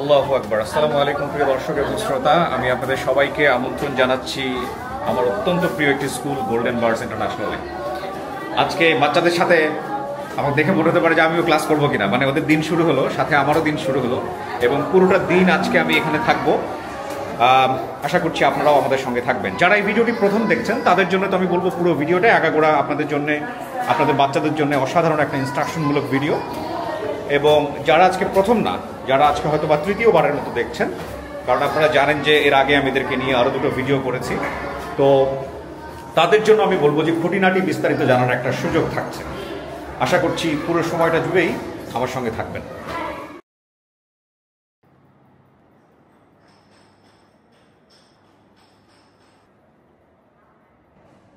আল্লাহু আকবার। আসসালামু আলাইকুম প্রিয় দর্শক এবং শ্রোতা, আমি আপনাদের সবাইকে আমন্ত্রণ জানাচ্ছি আমার অত্যন্ত প্রিয় একটি স্কুল গোল্ডেন বার্ডস ইন্টারন্যাশনালে। আজকে বাচ্চাদের সাথে আমার দেখে মনে হতে পারে যে আমিও ক্লাস করবো কিনা, মানে ওদের দিন শুরু হলো, সাথে আমারও দিন শুরু হলো এবং পুরোটা দিন আজকে আমি এখানে থাকবো। আশা করছি আপনারাও আমাদের সঙ্গে থাকবেন। যারা এই ভিডিওটি প্রথম দেখছেন তাদের জন্য তো আমি বলবো পুরো ভিডিওটা আগাগোড়া আপনাদের জন্য, আপনাদের বাচ্চাদের জন্য অসাধারণ একটা ইনস্ট্রাকশনমূলক ভিডিও। এবং যারা আজকে প্রথম না, যারা আজকে হয়তো বা তৃতীয়বারের মতো দেখছেন, কারণ আপনারা জানেন যে এর আগে আমি এদেরকে নিয়ে আরও দুটো ভিডিও করেছি, তো তাদের জন্য আমি বলবো যে খুঁটিনাটি বিস্তারিত জানার একটা সুযোগ থাকছে। আশা করছি পুরো সময়টা জুড়েই আমার সঙ্গে থাকবেন।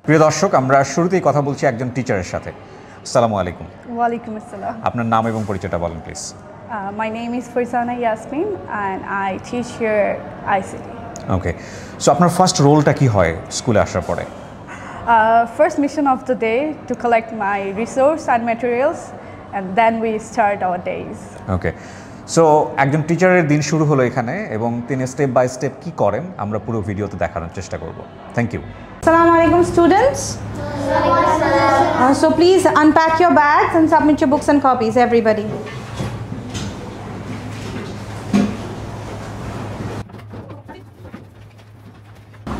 প্রিয় দর্শক, আমরা শুরুতেই কথা বলছি একজন টিচারের সাথে। আসসালামু আলাইকুম। ওয়ালাইকুম আসসালাম। আপনার নাম এবং পরিচয়টা বলেন please. My name is Farzana Yasmin and I teach here ICT. Okay, so আপনার ফার্স্ট রোলটা কি হয় স্কুলে আসার পরে? First mission of the day to collect my resource and materials and then we start our days. Okay, so একজন টিচারের দিন শুরু হলো এখানে এবং তিনি স্টেপ বাই স্টেপ কি করেন আমরা পুরো ভিডিওতে দেখানোর চেষ্টা করব। Thank you. Assalamu alaikum students. So please unpack your bags and submit your books and copies, everybody.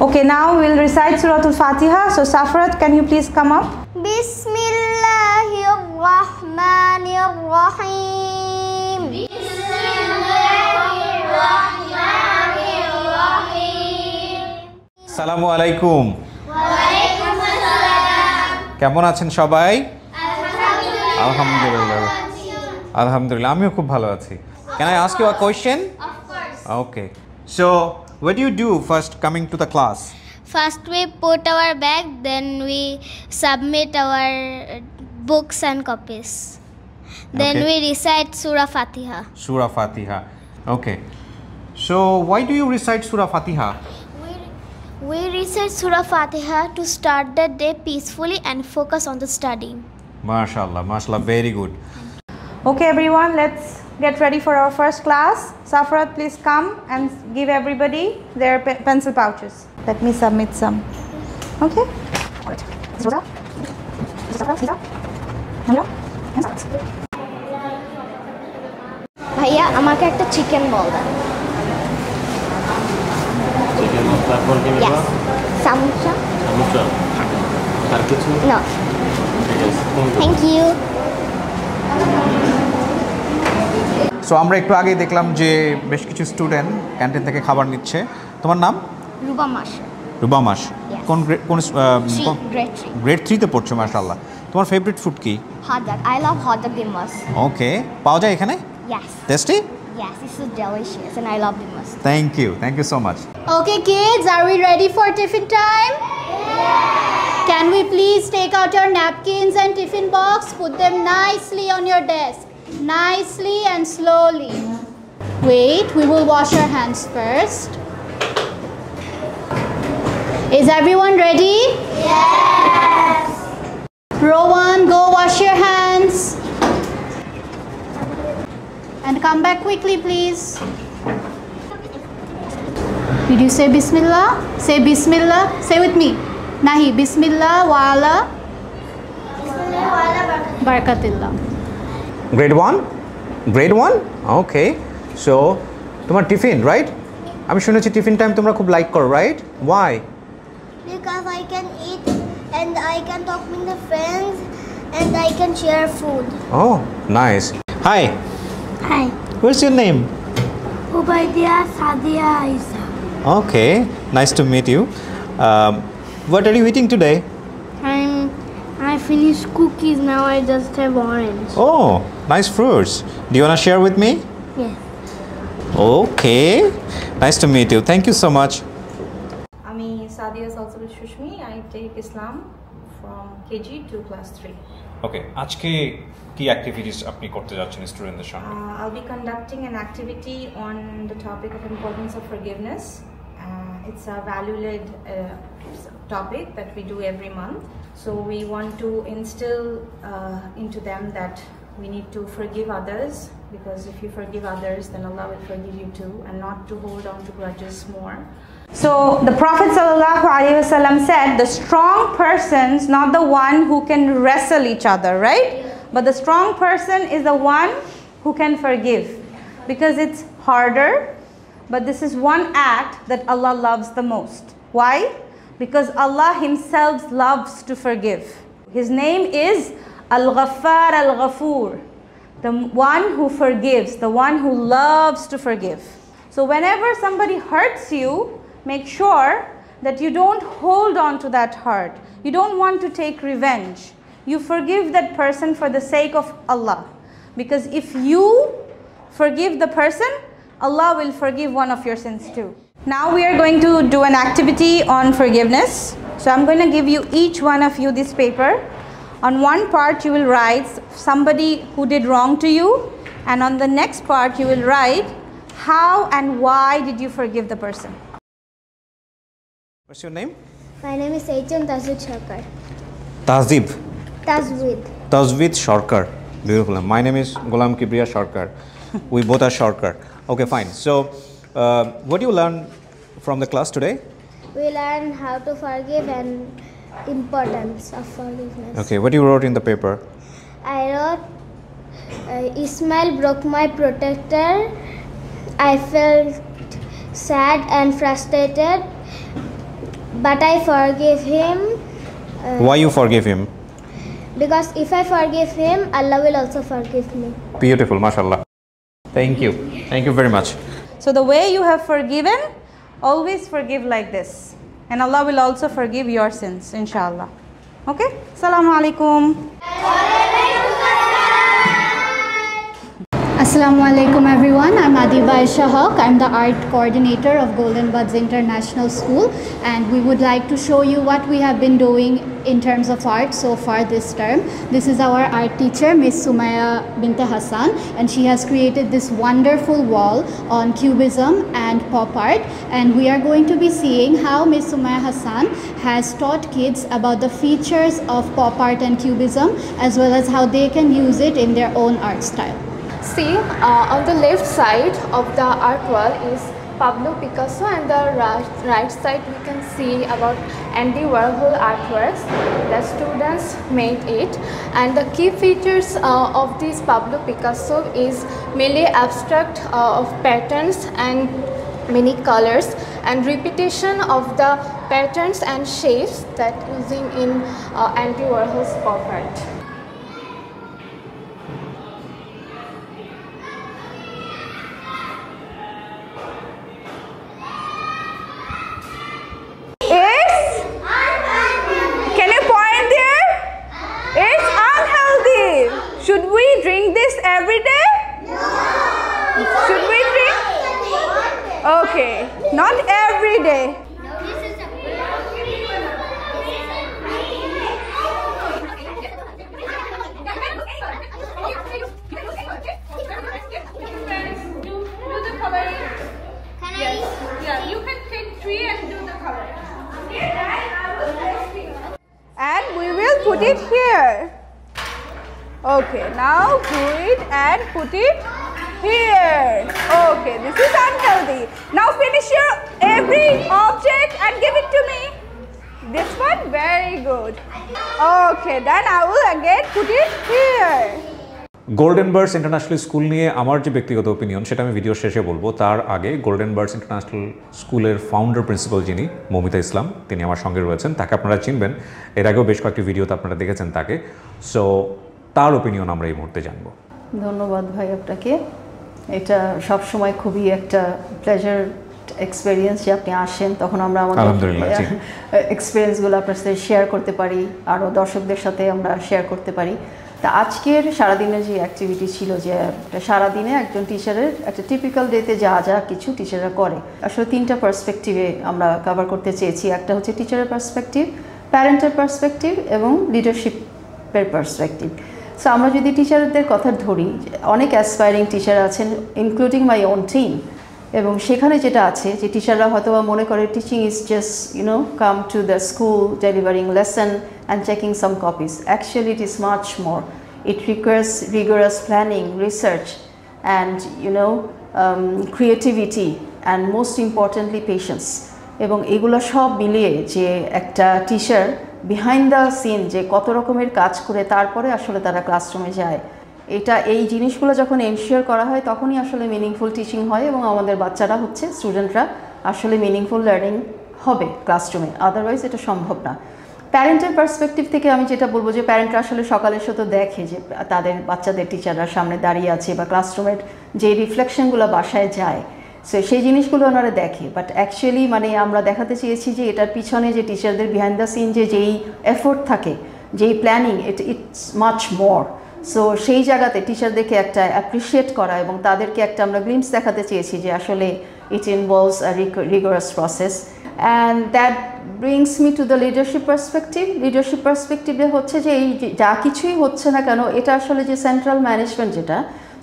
Okay, now we'll recite Surah Al-Fatiha. So Safrat, can you please come up? Bismillahirrahmanirrahim. Bismillahirrahmanirrahim. আসসালামু আলাইকুম। ওয়ালাইকুম আসসালাম। কেমন আছেন সবাই? আলহামদুলিল্লাহ। আলহামদুলিল্লাহ। আলহামদুলিল্লাহ, আমিও খুব ভালো আছি। Can I ask you a question? Of course. Okay. So, what do you do first coming to the class? First we put our bag, then we submit our books and copies. Then Okay. we recite Surah Fatiha. Surah Fatiha. Okay. So, why do you recite Surah Fatiha? We recite Surah Fatiha to start the day peacefully and focus on the studying. MashaAllah, MashaAllah, very good. Okay, everyone, let's get ready for our first class. Safrat, please come and give everybody their pencil pouches. Let me submit some. Okay? ভাইয়া আমাকে একটা chicken বল দেন। Chicken মশলা কোন কি নিবা? সামোসা। সামোসা আর কিছু না। ঠিক আছে, থ্যাংক ইউ। সো আমরা একটু আগেই দেখলাম যে বেশ কিছু স্টুডেন্ট ক্যান্টিন থেকে খাবার নিচ্ছে। তোমার নাম? রুবা মাস। রুবা মাস। Yes. কোন Grade 3. গ্রেড 3-তে পড়ছো, মাশাআল্লাহ। তোমার ফেভারিট ফুড কি? Hot dog. I love hot dog the most. Okay, পাওয়া যায় এখানে? Yes. Tasty? Yes, it's so delicious and I love the most. Thank you so much. Okay kids, are we ready for tiffin time? Can we please take out your napkins and tiffin box, put them nicely on your desk, nicely and slowly. Wait, we will wash our hands first. Is everyone ready? Yes. Rowan, go wash your hands. And come back quickly, please. Did you say Bismillah? Say Bismillah. Say with me. Nahi, Bismillah wala barakatillah. Grade 1? Grade 1? Okay, so তোমার tiffin, right? আমি শুনেছি tiffin time তোমরা খুব like করো, right? Why? Because I can eat and I can talk with the friends and I can share food. Oh, nice. Hi, Hi. what's your name? Ubaidia Sadia Isa. Okay, nice to meet you. What are you eating today? I finished cookies, now I just have orange. Oh, nice fruits. Do you want to share with me? Yes. Okay, nice to meet you. Thank you so much. আমি Sadia Salsabil Susmi. I take Islam from KG to class 3. Okay, আজকে কি activities আপনি করতে যাচ্ছেন স্টুডেন্টদের সঙ্গে? I'll be conducting an activity on the topic of importance of forgiveness. It's a value-led topic that we do every month. So we want to instill into them that we need to forgive others, because if you forgive others, then Allah will forgive you too, and not to hold on to grudges more. So the Prophet ﷺ said, the strong person's not the one who can wrestle each other, right? But the strong person is the one who can forgive, because it's harder, but this is one act that Allah loves the most. Why? Because Allah Himself loves to forgive. His name is Al-Ghaffar Al-Ghafoor, the one who forgives, the one who loves to forgive. So whenever somebody hurts you, make sure that you don't hold on to that hurt. You don't want to take revenge. You forgive that person for the sake of Allah. Because if you forgive the person, Allah will forgive one of your sins too. Now we are going to do an activity on forgiveness. So I'm going to give you, each one of you, this paper. On one part you will write somebody who did wrong to you, and on the next part you will write how and why did you forgive the person. What's your name? My name is H.M. Tazwid Sharkar. Tazib. Tazwid Sharkar. Beautiful. My name is Ghulam Kibriya Sharkar. We both are Sharkar. Okay, fine. So, what do you learn from the class today? We learn how to forgive and importance of forgiveness. Okay, what you wrote in the paper? I wrote, Ismail broke my protector. I felt sad and frustrated, but I forgive him. Why you forgive him? Because if I forgive him, Allah will also forgive me. Beautiful, mashallah. Thank you. Thank you very much. So the way you have forgiven, always forgive like this. And Allah will also forgive your sins, inshallah. Okay? Assalamu alaikum. Assalamu alaikum everyone, I'm Adiba Aisha Haq. I'm the art coordinator of Golden Buds International School, and we would like to show you what we have been doing in terms of art so far this term. This is our art teacher, Miss Sumaya Binte Hassan, and she has created this wonderful wall on cubism and pop art, and we are going to be seeing how Miss Sumaya Hassan has taught kids about the features of pop art and cubism, as well as how they can use it in their own art style. See, on the left side of the art wall is Pablo Picasso, and the right side we can see about Andy Warhol artworks. The students made it, and the key features of this Pablo Picasso is mainly abstract of patterns and many colors, and repetition of the patterns and shapes that using in Andy Warhol's pop art. Can you point there? It's unhealthy. Should we drink this every day? No. Should we drink? Okay, not every day. Yeah, you can take 3 and do the coloring. And we will put it here. Okay, now do it and put it here. Okay, this is unhealthy. Now finish your every object and give it to me. This one, very good. Okay, then I will again put it here. Golden birds international school নিয়ে আমার যে ব্যক্তিগত opinion সেটা আমি video শেষে বলবো। তার আগে গোল্ডেন বার্ডস ইন্টারন্যাশনাল স্কুলের ফাউন্ডার প্রিন্সিপাল যিনি মৌমিতা ইসলাম, তিনি আমার সঙ্গে রয়েছেন। তাকে আপনারা চিনবেন, এর আগেও বেশ কয়েকটি ভিডিওতে আপনারা দেখেছেন তাকে। সো তার ওপিনিয়ন আমরা এই মুহূর্তে জানবো। ধন্যবাদ ভাই আপনাকে। এটা সব সময় খুবই একটা প্লেজার এক্সপেরিয়েন্স যে আপনি আসেন, তখন আমরা আমাদের এক্সপিরিয়েন্সগুলো আপনার সাথে শেয়ার করতে পারি, আরও দর্শকদের সাথে আমরা শেয়ার করতে পারি। তা আজকের সারাদিনের যে অ্যাক্টিভিটি ছিল, যে সারাদিনে একজন টিচারের একটা টিপিক্যাল ডেতে যা যা কিছু টিচাররা করে, আসলে 3টা পার্সপেক্টিভে আমরা কভার করতে চেয়েছি। একটা হচ্ছে টিচারের পার্সপেক্টিভ, প্যারেন্টের পার্সপেক্টিভ এবং লিডারশিপের পার্সপেক্টিভ। সো আমরা যদি টিচারদের কথা ধরি, অনেক অ্যাসপায়ারিং টিচার আছেন, ইনক্লুডিং মাই ওন টিম, এবং সেখানে যেটা আছে যে টিচাররা হয়তো মনে করে teaching is just come to the school, delivering lesson and checking some copies. Actually, it is much more. It requires rigorous planning, research, and creativity, and most importantly patience. এবং এগুলো সব মিলিয়ে যে একটা টিচার বিহাইন্ড দ্য সিন যে কত রকমের কাজ করে তারপরে আসলে তারা ক্লাসরুমে যায়, এই জিনিসগুলো যখন এনশিওর করা হয় তখনই আসলে মিনিংফুল টিচিং হয় এবং আমাদের বাচ্চারা স্টুডেন্টরা আসলে মিনিংফুল লার্নিং হবে ক্লাসরুমে, আদারওয়াইজ এটা সম্ভব না। প্যারেন্টের পার্সপেক্টিভ থেকে আমি যেটা বলবো যে প্যারেন্টরা আসলে সকালে তো দেখে যে তাদের বাচ্চাদের টিচাররা সামনে দাঁড়িয়ে আছে বা ক্লাসরুমের যে রিফ্লেকশনগুলো বাসায় যায়, সো সেই জিনিসগুলো ওনারা দেখে। বাট অ্যাকচুয়ালি আমরা দেখাতে চেয়েছি যে এটার পিছনে যে টিচারদের বিহাইন্ড দ্য সিন যেই এফোর্ট থাকে, যেই planning, it's much more. So সেই জায়গাতে টিচারদেরকে একটা অ্যাপ্রিসিয়েট করা এবং তাদেরকে একটা আমরা গ্লিম্পস দেখাতে চেয়েছি যে আসলে it involves a rigorous process. And that brings me to the leadership perspective. Leadership পার্সপেক্টিভে হচ্ছে যে এই যা কিছুই হচ্ছে না কেন, এটা আসলে যে সেন্ট্রাল ম্যানেজমেন্ট, যেটা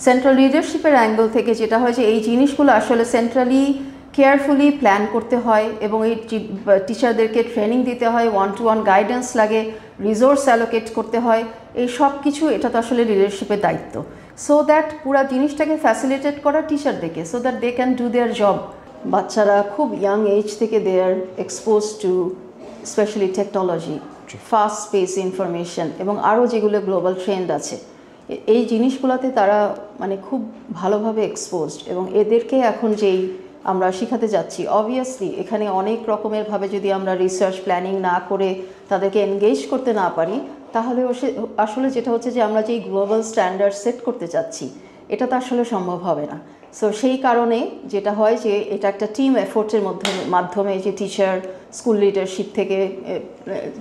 সেন্ট্রাল লিডারশিপের অ্যাঙ্গেল থেকে যেটা হয় যে এই জিনিসগুলো আসলে সেন্ট্রালি কেয়ারফুলি প্ল্যান করতে হয় এবং এই টিচারদেরকে ট্রেনিং দিতে হয়, 1-to-1 গাইডেন্স লাগে, রিসোর্স অ্যালোকেট করতে হয়, এই সব কিছু এটা তো আসলে লিডারশিপের দায়িত্ব। সো দ্যাট পুরো জিনিসটাকে ফ্যাসিলিটেট করা টিচারদেরকে, so that they can do their job. বাচ্চারা খুব ইয়াং এজ থেকে they are expose to specially technology, fast pace information এবং আরও যেগুলো গ্লোবাল ট্রেন্ড আছে, এই জিনিসগুলোতে তারা খুব ভালোভাবে এক্সপোজড। এবং এদেরকে এখন যেই আমরা শেখাতে যাচ্ছি, অবভিয়াসলি এখানে অনেক রকমের ভাবে যদি আমরা রিসার্চ প্ল্যানিং না করে তাদেরকে এনগেজ করতে না পারি, তাহলে আসলে যেটা হচ্ছে যে আমরা যেই গ্লোবাল স্ট্যান্ডার্ড সেট করতে চাচ্ছি এটা তো আসলে সম্ভব হবে না। সো সেই কারণে যেটা হয় যে এটা একটা টিম এফোর্টের মাধ্যমে যে টিচার, স্কুল লিডারশিপ থেকে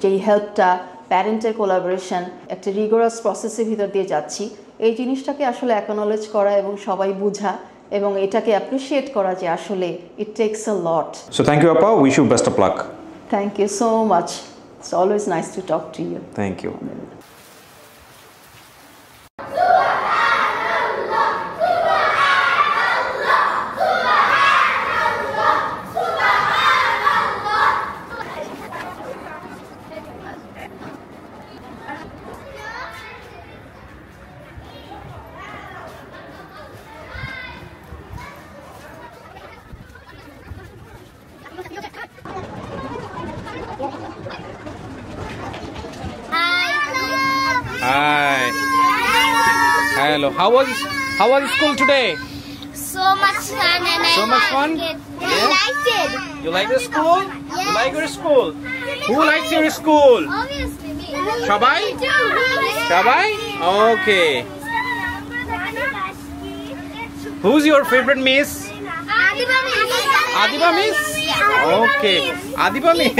যেই হেল্পটা, প্যারেন্টের কোলাবোরেশন, একটা রিগোরাস প্রসেসের ভিতর দিয়ে যাচ্ছি, এই জিনিসটাকে আসলে অ্যাকনোলেজ করা এবং সবাই বোঝা এবং এটাকে অ্যাপ্রিসিয়েট করা যে আসলে it takes a lot. So thank you apa, wish you best of luck. Thank you so much, it's always nice to talk to you. Thank you. Hi. Hello. How was school today? So much fun and So much fun? I liked it. You like the school? Yes. You like your school? Who likes your school? Obviously me. Shabai? Shabai? Okay. Who's your favorite miss? Adiba miss. Adiba miss? Okay. Adiba miss.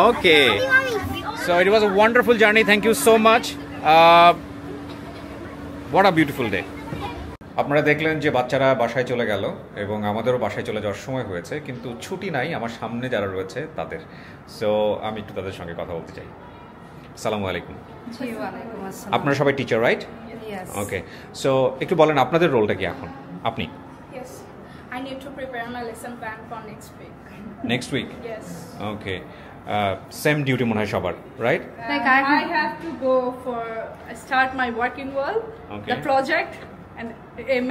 Okay. So it was a wonderful journey. Thank you so much. What a beautiful day. আপনারা দেখলেন যে বাচ্চারা বাসায় চলে গেল এবং আমাদেরও বাসায় চলে যাওয়ার সময় হয়েছে, কিন্তু ছুটি নাই আমার সামনে যারা রয়েছে তাদের। সো আমি একটু তাদের সঙ্গে কথা বলতে চাই। আসসালামু আলাইকুম। আপনারা সবাই টিচার, রাইট? ওকে। সো একটু বলেন আপনাদের রোলটা কি এখন? আপনি? Yes. I need to prepare my lesson plan for next week. Next week? Yes. Okay. Same duty মনে হয় সবার, right? Like I have to go for start my working world, Okay. the project, and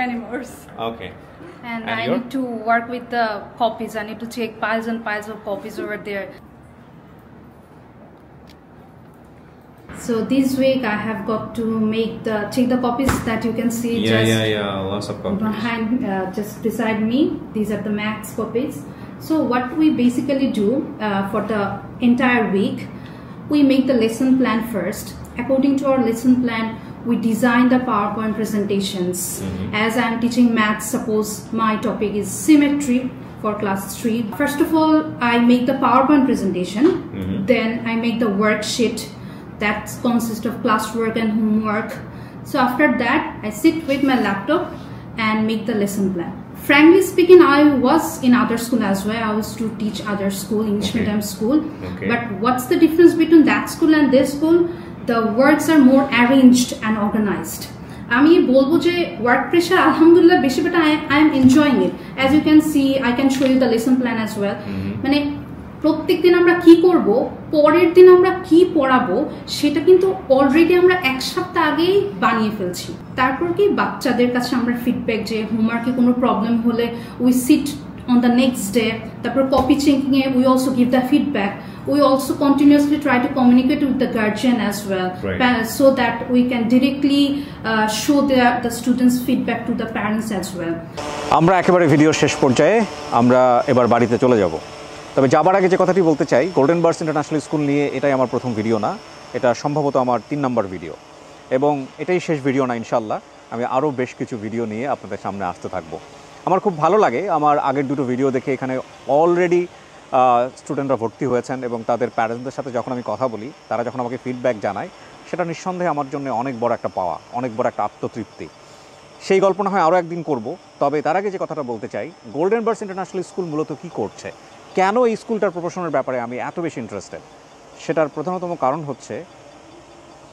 many more. Okay. And And I you're? need to work with the copies. I need to check piles and piles of copies over there. So this week I have got to check the copies that you can see Lots of copies. behind, just beside me. These are the max copies. So what we basically do for the entire week, we make the lesson plan first. According to our lesson plan, we design the PowerPoint presentations. As I am teaching maths, suppose my topic is symmetry for class 3. First of all, I make the PowerPoint presentation. Then I make the worksheet that consists of classwork and homework. So after that, I sit with my laptop and make the lesson plan. Frankly speaking, I was in other school as well. I was to teach other school, English medium school. Okay. But what's the difference between that school and this school? The works are more arranged and organized. আমি বলবো যে work pressure আলহামদুলিল্লাহ বেশি, but I am enjoying it. As you can see, I can show you the lesson plan as well. মানে প্রত্যেকদিন আমরা কি করব, পরের দিন আমরা কি পড়াবো সেটা কিন্তু অলরেডি আমরা এক সপ্তাহ আগেই বানিয়ে ফেলছি। তারপর কি বাচ্চাদের কাছে আমরা ফিডব্যাক, যে হোমওয়ার্কে কোনো প্রবলেম হলে we seat on the next day, তারপর copy checking A we also give the feedback. We also continuously try to communicate with the guardian as well, so that we can directly show the students feedback to the parents as well. আমরা একেবারে ভিডিওর শেষ পর্যায়ে, আমরা এবার বাড়িতে চলে যাব। তবে যাবার আগে যে কথাটি বলতে চাই, গোল্ডেন বার্ডস ইন্টারন্যাশনাল স্কুল নিয়ে এটাই আমার প্রথম ভিডিও না, এটা সম্ভবত আমার 3 নম্বর ভিডিও, এবং এটাই শেষ ভিডিও না। ইনশাআল্লাহ আমি আরও বেশ কিছু ভিডিও নিয়ে আপনাদের সামনে আসতে থাকবো। আমার খুব ভালো লাগে আমার আগের দুটো ভিডিও দেখে এখানে অলরেডি স্টুডেন্টরা ভর্তি হয়েছেন, এবং তাদের প্যারেন্টসদের সাথে যখন আমি কথা বলি, তারা যখন আমাকে ফিডব্যাক জানায়, সেটা নিঃসন্দেহে আমার জন্য অনেক বড় একটা পাওয়া, অনেক বড় একটা আত্মতৃপ্তি। সেই গল্প না হয় আরও একদিন করব। তবে তার আগে যে কথাটা বলতে চাই, গোল্ডেন বার্ডস ইন্টারন্যাশনাল স্কুল মূলত কী করছে, কেন এই স্কুলটার প্রফেশনের ব্যাপারে আমি এত বেশি ইন্টারেস্টেড, সেটার প্রধানতম কারণ হচ্ছে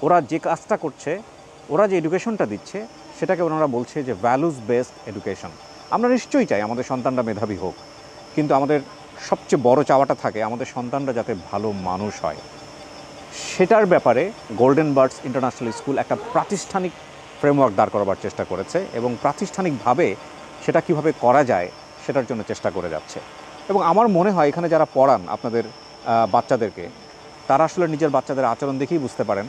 ওরা যে কাজটা করছে, ওরা যে এডুকেশনটা দিচ্ছে, সেটাকে ওনারা বলছে যে ভ্যালুস বেসড এডুকেশন। আমরা নিশ্চয়ই চাই আমাদের সন্তানরা মেধাবী হোক, কিন্তু আমাদের সবচেয়ে বড় চাওয়াটা থাকে আমাদের সন্তানরা যাতে ভালো মানুষ হয়। সেটার ব্যাপারে গোল্ডেন বার্ডস ইন্টারন্যাশনাল স্কুল একটা প্রাতিষ্ঠানিক ফ্রেমওয়ার্ক দাঁড় করাবার চেষ্টা করেছে, এবং প্রাতিষ্ঠানিকভাবে সেটা কিভাবে করা যায় সেটার জন্য চেষ্টা করে যাচ্ছে। এবং আমার মনে হয় এখানে যারা পড়ান আপনাদের বাচ্চাদেরকে, তারা আসলে নিজের বাচ্চাদের আচরণ দেখেই বুঝতে পারেন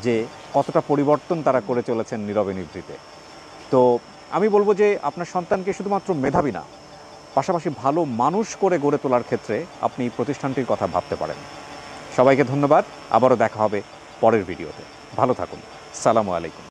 যে কতটা পরিবর্তন তারা করে চলেছেন নীরবে নিভৃতে। তো আমি বলবো যে আপনার সন্তানকে শুধুমাত্র মেধাবী না, পাশাপাশি ভালো মানুষ করে গড়ে তোলার ক্ষেত্রে আপনি প্রতিষ্ঠানটির কথা ভাবতে পারেন। সবাইকে ধন্যবাদ, আবারও দেখা হবে পরের ভিডিওতে। ভালো থাকুন, আসসালামু আলাইকুম।